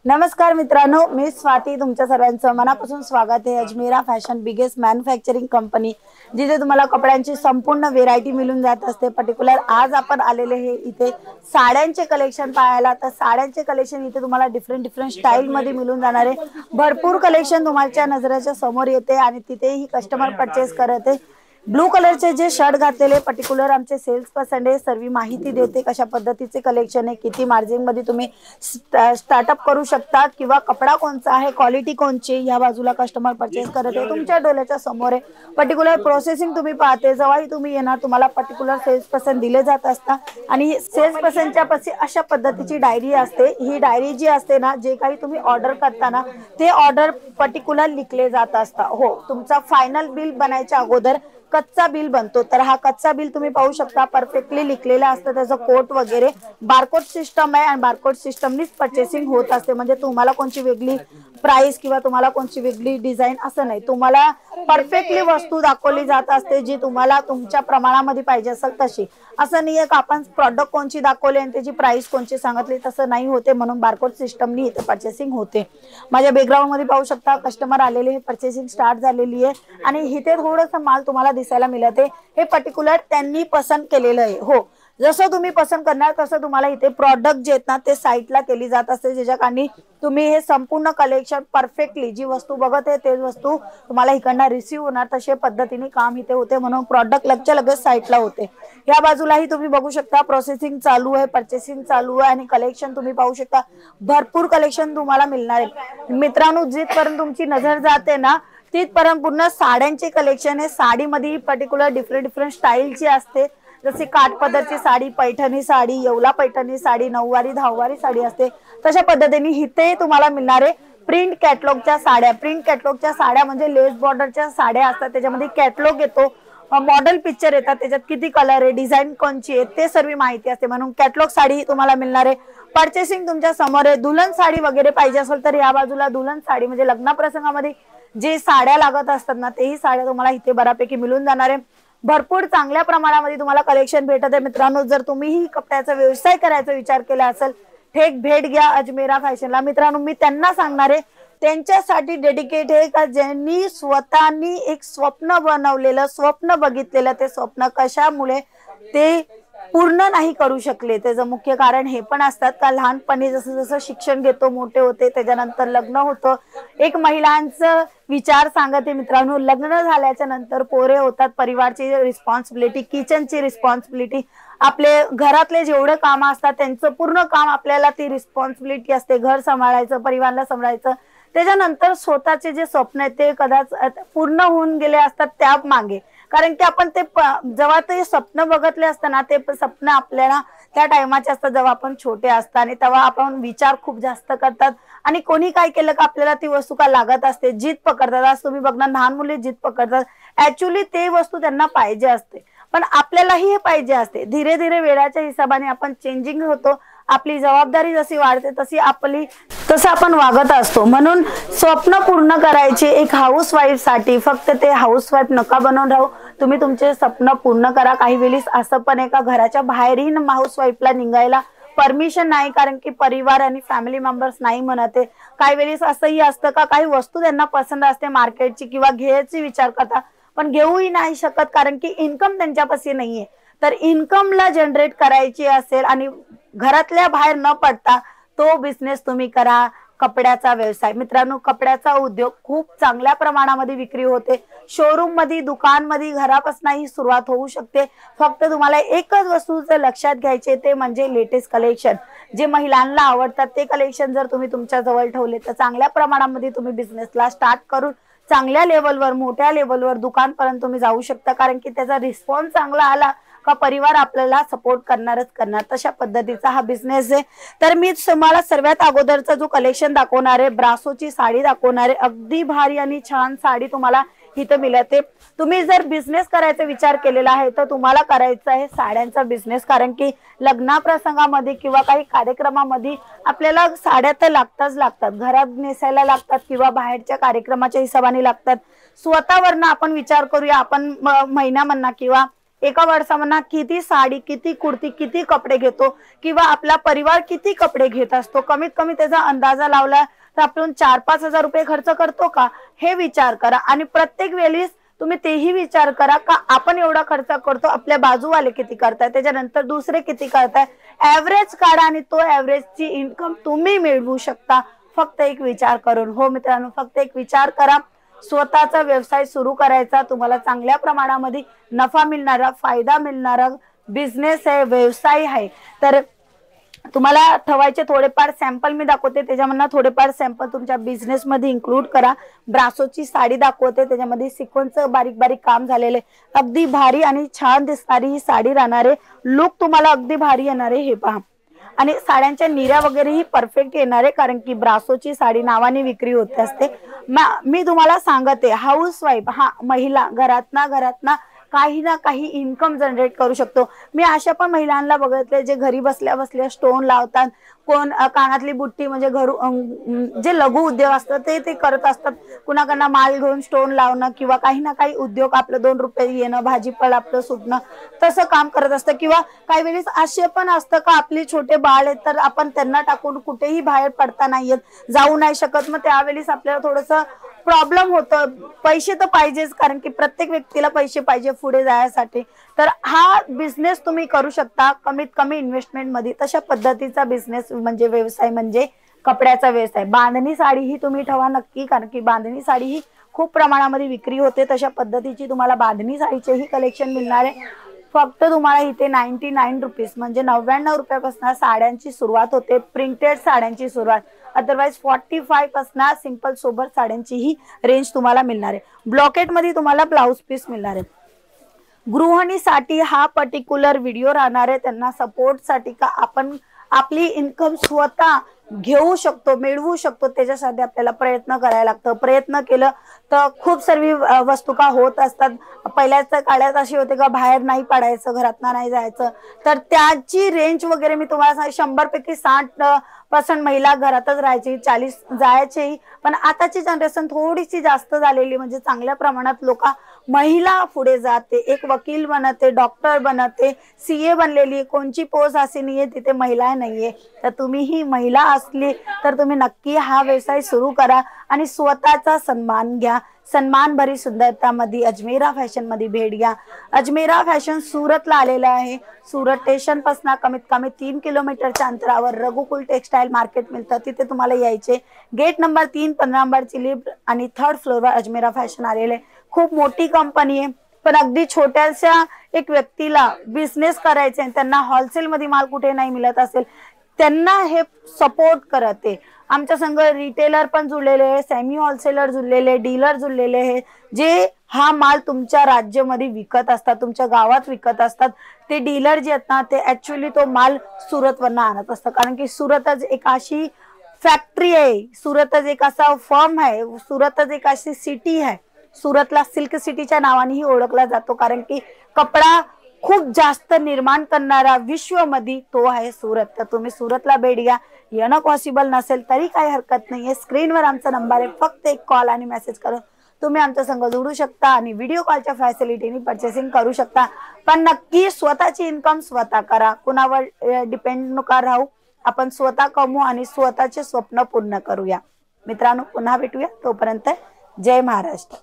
नमस्कार मित्रांनो, मी स्वाती तुमच्या सर्वांचं मनापासून स्वागत आहे Ajmera fashion biggest manufacturing company, जिथे तुम्हाला कपड्यांची संपूर्ण व्हेरायटी मिळून जात असते। पर्टिक्युलर आज आपण आलेले हे इथे साड्यांचे कलेक्शन पाहायला। तर साड्यांचे कलेक्शन इथे तुम्हाला डिफरंट स्टाईल मध्ये मिळून जाणार आहे। भरपूर कलेक्शन तुमच्या नजरेच्या समोर येते आणि तिथेही कस्टमर परचेस करत आहे। ब्लू कलरचे जे शर्ट घातलेले पर्टिक्युलर आमचे सेल्स पर्सन आहे, सर्व माहिती देते कशा पद्धतीचे कलेक्शन आहे, किती मार्जिन मध्ये तुम्ही स्टार्टअप करू शकता किंवा कपडा कोणता आहे, क्वालिटी कोणची, या बाजूला कस्टमर परचेस करत आहे तुमच्या डोळ्याच्या समोर आहे। पर्टिक्युलर प्रोसेसिंग तुम्ही पाहते, जेव्हाही तुम्ही येणार तुम्हाला पर्टिक्युलर सेल्स पर्सन दिले जात असतात आणि सेल्स पर्सनच्या पाशी अशा पद्धतीची डायरी असते। ही डायरी जी असते ना, जे काही तुम्ही ऑर्डर करताना ते ऑर्डर पर्टिक्युलर लिखले जात असतात। हो, तुमचा फायनल बिल बनायच्या अगोदर कच्चा बिल बनतो। तर हा कच्चा बिल तुम्ही पाहू शकता, परफेक्टली लिखलेला असतं, त्याचं कोड वगैरे बारकोड सिस्टम आहे आणि बारकोड सिस्टमनीच परचेसिंग होत असते। म्हणजे तुम्हाला कोणची वेगळी प्राइस किंवा तुम्हाला कोणची वेगळी डिझाइन असं नाही, तुम्हाला परफेक्टली वस्तू दाखवली जात असते जी तुम्हाला तुमच्या प्रमाणामध्ये पाहिजे असेल तशी। असं नाहीये का आपण प्रॉडक्ट कोणची दाखवले आणि त्याची प्राइस कोणची सांगितली, तसं नाही होते। म्हणून बारकोड सिस्टमनी इथे परचेसिंग होते। माझ्या बॅकग्राऊंड मध्ये पाहू शकता कस्टमर आलेले, हे परचेसिंग स्टार्ट झालेली आहे आणि इथे थोडंसं माल तुम्हाला दिसायला मिळते। हे पर्टिक्युलर त्यांनी पसंत केलेलं आहे। हो, जसं तुम्ही पसंत करणार तसं तुम्हाला इथे प्रॉडक्ट जे आहेत ना ते साईटला केली जात असते, ज्याच्या कारणी तुम्ही हे संपूर्ण कलेक्शन परफेक्टली जी वस्तू बघत आहे तेच वस्तू तुम्हाला इकडनं रिसीव्ह होणार, तशा पद्धतीने काम इथे होते। म्हणून प्रॉडक्ट लगेच साईटला होते। या बाजूलाही तुम्ही बघू शकता प्रोसेसिंग चालू आहे, परचेसिंग चालू आहे आणि कलेक्शन तुम्ही पाहू शकता, भरपूर कलेक्शन तुम्हाला मिळणार आहे। मित्रांनो, जिथपर्यंत तुमची नजर जाते ना तिथपर्यंत पूर्ण साड्यांचे कलेक्शन आहे। साडीमध्ये पर्टिक्युलर डिफरंट स्टाईलची असते, जसे काठ पदरची साडी, पैठणी साडी, येवला पैठणी साडी, नऊवारी दहावारी साडी असते। तशा पद्धतीने इथे तुम्हाला मिळणार आहे प्रिंट कॅटलॉगच्या साड्या। प्रिंट कॅटलॉगच्या साड्या म्हणजे लेस बॉर्डरच्या साड्या असतात, त्याच्यामध्ये कॅटलॉग येतो, मॉडेल पिक्चर येतात, त्याच्यात किती कलर आहे, डिझाईन कोणची आहे ते सर्व माहिती असते। म्हणून कॅटलॉग साडी तुम्हाला मिळणार आहे। परचेसिंग तुमच्या समोर आहे। दुल्हन साडी वगैरे पाहिजे असेल तर या बाजूला दुल्हन साडी म्हणजे लग्न प्रसंगामध्ये जे साड्या लागत असतात ना, तेही साड्या तुम्हाला इथे बऱ्यापैकी मिळून जाणार आहे। भरपूर चांगल्या प्रमाणामध्ये तुम्हाला कलेक्शन भेटत आहे। मित्रांनो, जर तुम्हीही कपड्याचा व्यवसाय करायचा विचार केला असेल, थेट भेट घ्या अजमेरा फॅशनला। मित्रांनो, मी त्यांना सांगणार आहे त्यांच्यासाठी डेडिकेट आहे का ज्यांनी स्वतःनी एक स्वप्न बनवलेलं, स्वप्न बघितलेलं, ते स्वप्न कशामुळे ते पूर्ण नाही करू शकले, त्याचं मुख्य कारण हे पण असतात का लहानपणी जसं जसं शिक्षण घेतो, मोठे होते, त्याच्यानंतर लग्न होतं। एक महिलांचं विचार सांगते मित्रांनो, लग्न झाल्याच्या नंतर पोरे होतात, परिवारची रिस्पॉन्सिबिलिटी, किचनची रिस्पॉन्सिबिलिटी, आपले घरातले जेवढे काम असतात त्यांचं पूर्ण काम आपल्याला ती रिस्पॉन्सिबिलिटी असते, घर सांभाळायचं, परिवाराला सांभाळायचं। त्याच्यानंतर स्वतःचे जे स्वप्न आहेत ते कदाचित पूर्ण होऊन गेले असतात त्या मागे, कारण की आपण ते जेव्हा ते स्वप्न बघतले असताना ते स्वप्न आपल्याला त्या टायमाचे असतात जेव्हा आपण छोटे असतात आणि तेव्हा आपण विचार खूप जास्त करतात आणि कोणी काय केलं का आपल्याला ती वस्तू का लागत असते, जिद पकडतात। आज तुम्ही बघणार लहान मुले जिद पकडतात, ऍक्च्युली ते वस्तू त्यांना पाहिजे असते, पण आपल्यालाही हे पाहिजे असते। धीरे धीरे वेळाच्या हिशोबाने आपण चेंजिंग होतो, आपली जबाबदारी जशी वाढते तसं आपण वागत असतो। म्हणून स्वप्न पूर्ण करायचे एक हाऊसवाईफ साठी फक्त ते हाऊसवाईफ नका बनवून राहू, तुम्ही तुमचे स्वप्न पूर्ण करा। काही वेळेस असं पण आहे का घराच्या बाहेरही हाऊसवाईफला निघायला परमिशन नाही, कारण की परिवार आणि फॅमिली मेंबर्स नाही म्हणत आहे। काही वेळेस असंही असतं का काही वस्तू त्यांना पसंत असते मार्केटची किंवा घ्यायची विचार करता, पण घेऊही नाही शकत कारण की इन्कम त्यांच्यापाशी नाहीये। तर इन्कमला जनरेट करायची असेल आणि घरातल्या बाहेर न पडता तो बिझनेस तुम्ही करा, कपड्याचा व्यवसाय। मित्रांनो, कपड्याचा उद्योग खूप चांगल्या प्रमाणामध्ये विक्री होते। शोरूम मध्ये, दुकान मध्ये, घरापासूनही सुरुवात होऊ शकते। फक्त तुम्हाला एकच वस्तूचं लक्षात घ्यायचे ते म्हणजे लेटेस्ट कलेक्शन, जे महिलांना आवडतात ते कलेक्शन जर तुम्ही तुमच्या जवळ ठेवले तर चांगल्या प्रमाणामध्ये तुम्ही बिझनेसला स्टार्ट करून चांगल्या लेवलवर, मोठ्या लेवलवर दुकानपर्यंत तुम्ही जाऊ शकता, कारण की त्याचा रिस्पॉन्स चांगला आला का परिवार आपल्याला सपोर्ट करणारच करणार। तशा पद्धतीचा हा बिझनेस आहे। तर मी तुम्हाला सर्वात अगोदरचा जो कलेक्शन दाखवणार आहे, ब्रासोची साडी दाखवणार आहे। अगदी भारी आणि छान साडी तुम्हाला इथे मिळते। तुम्ही जर बिझनेस करायचा विचार केलेला आहे तर तुम्हाला करायचा आहे साड्यांचा बिझनेस, कारण की लग्न प्रसंगामध्ये किंवा काही कार्यक्रमामध्ये आपल्याला साड्या तर लागतात, घरात नेसायला लागतात किंवा बाहेरच्या कार्यक्रमाच्या हिशोबाने लागतात। स्वतःवरनं आपण विचार करूया, आपण महिना म्हणा किंवा एका वर्षामधना किती साडी, किती कुर्ती, किती कपडे घेतो किंवा आपला परिवार किती कपडे घेत असतो, कमीत कमी त्याचा अंदाजा लावला तर आपण 4-5 हजार रुपये खर्च करतो का हे विचार करा। आणि प्रत्येक वेळेस तुम्ही तेही विचार करा का आपण एवढा खर्च करतो, आपल्या बाजूवाले किती करताय, त्याच्यानंतर दुसरे किती करताय, ऍव्हरेज काढा आणि तो ऍव्हरेजची इन्कम तुम्ही मिळवू शकता फक्त एक विचार करून। हो मित्रांनो, फक्त एक विचार करा, स्वतःचा व्यवसाय सुरू करायचा, तुम्हाला चांगल्या प्रमाणामध्ये नफा मिळणारा, फायदा मिळणारा बिझनेस आहे, व्यवसाय आहे। तर तुम्हाला ठेवायचे थोडेफार सॅम्पल मी दाखवते, त्याच्यामधनं थोडेफार सॅम्पल तुमच्या बिझनेस मध्ये इन्क्लूड करा। ब्रासोची साडी दाखवते, त्याच्यामध्ये सिक्वेन्सचं बारीक बारीक काम झालेले, अगदी भारी आणि छान दिसणारी ही साडी राहणार आहे। लुक तुम्हाला अगदी भारी येणार आहे, हे पहा। आणि साड्यांच्या निऱ्या वगैरे ही परफेक्ट येणार आहे, कारण की ब्रासोची साडी नावाने विक्री होते असते। मी तुम्हाला सांगते, हाऊस वाईफ हा महिला घरातना काही ना काही इन्कम जनरेट करू शकतो। मी अशा पण महिलांना बघितले जे घरी बसल्या बसल्या स्टोन लावतात, कोण कानातली बुट्टी म्हणजे जे लघु उद्योग असतात ते करत असतात, कुणाकडनं माल घेऊन स्टोन लावणं किंवा काही ना काही उद्योग, आपलं 2 रुपये येणं, भाजीपाला आपलं सुटणं, तसं काम करत असतं। किंवा काही वेळेस असे पण असतं का आपली छोटे बाळ आहेत तर आपण त्यांना टाकून कुठेही बाहेर पडता नाही येत, जाऊ नाही शकत, मग त्यावेळेस आपल्याला थोडंसं प्रॉब्लेम होतं। पैसे तर पाहिजेच, कारण की प्रत्येक व्यक्तीला पैसे पाहिजे पुढे जाण्यासाठी। तर हा बिझनेस तुम्ही करू शकता कमीत कमी इन्व्हेस्टमेंट मध्ये। तशा पद्धतीचा बिझनेस म्हणजे व्यवसाय म्हणजे कपड्याचा व्यवसाय। बांधणी साडी ही तुम्ही ठेवा नक्की, कारण की बांधणी साडी ही खूप प्रमाणामध्ये विक्री होते। तशा पद्धतीची तुम्हाला बांधणी साडीचेही कलेक्शन मिळणार आहे। फक्त तुम्हाला इथे 99 रुपीज म्हणजे 99 रुपयापासून साड्यांची सुरुवात होते, प्रिंटेड साड्यांची सुरुवात। अदरवाइज 45 पासून सिंपल सोबर साड्यांची ही रेंज तुम्हाला मिळणार आहे। ब्लॉकेट मध्ये तुम्हाला ब्लाउज पीस मिळणार आहे। गृहिणीसाठी हा पर्टिक्युलर व्हिडिओ राहणार आहे, त्यांना सपोर्ट साठी का आपण आपली इन्कम स्वतः घेऊ शकतो, मिळवू शकतो, त्याच्यासाठी आपल्याला प्रयत्न करायला लागतं। प्रयत्न केलं तर खूप सर्व वस्तू का होत असतात। पहिल्याच्या काळात अशी होते का बाहेर नाही पडायचं, घरातनं नाही जायचं, तर त्याची रेंज वगैरे मी तुम्हाला सांग 100 पैकी 60% महिला घरातच राहायची, 40 जायचेही। पण आताची जनरेशन थोडीशी जास्त झालेली, म्हणजे चांगल्या प्रमाणात महिला पुढे जाते, एक वकील बनते, डॉक्टर बनते, सीए बनलेली, कोणची पोस्ट अशी नाहीये तिथे महिला नाहीये। तर तुम्ही ही महिला असली तर तुम्ही नक्की हा व्यवसाय सुरू करा आणि स्वतःचा सन्मान घ्या। सन्मान भरी सुंदरता मध्ये अजमेरा फॅशन मध्ये भेट घ्या। अजमेरा फॅशन सुरतला आलेला आहे। सुरत स्टेशन पासून कमीत कमी 3 किलोमीटरच्या अंतरावर रघुकुल टेक्सटाईल मार्केट मिळतं, तिथे तुम्हाला यायचे। गेट नंबर 3 15 नंबरची लिफ्ट आणि 3rd फ्लोअरवर अजमेरा फॅशन आलेले। खूप मोठी कंपनी आहे, पण अगदी छोट्याशा एक व्यक्तीला बिझनेस करायचे आणि त्यांना होलसेल मध्ये माल कुठे नाही मिळत असेल, त्यांना हे सपोर्ट करते। आमच्या संघ रिटेलर पण जुळलेले आहे, सेमी होलसेलर जुळलेले, डीलर जुळलेले आहे, जे हा माल तुमच्या राज्यामध्ये विकत असतात, तुमच्या गावात विकत असतात। ते डीलर जे आहेत ना, ते ऍक्च्युअली तो माल सुरतवरनं आणत असतात, कारण की सुरतच एक अशी फॅक्टरी आहे, सुरतच एक असा फर्म आहे, सुरतच एक अशी सिटी आहे। सुरतला सिल्क सिटीच्या नावानेही ओळखला जातो, कारण की कपडा खूप जास्त निर्माण करणारा विश्वमध्ये तो आहे सुरत। तर तुम्ही सुरतला भेट घ्या, येणं पॉसिबल नसेल तरी काही हरकत नाहीये। स्क्रीनवर आमचा नंबर आहे, फक्त एक कॉल आणि मेसेज करून तुम्ही आमच्या संग जोडू शकता आणि व्हिडिओ कॉलच्या फॅसिलिटीने पर्चेसिंग करू शकता। पण नक्की स्वतःची इन्कम स्वतः करा, कुणावर डिपेंड नका राहू, आपण स्वतः कमवू आणि स्वतःचे स्वप्न पूर्ण करूया। मित्रांनो, पुन्हा भेटूया, तोपर्यंत जय महाराष्ट्र।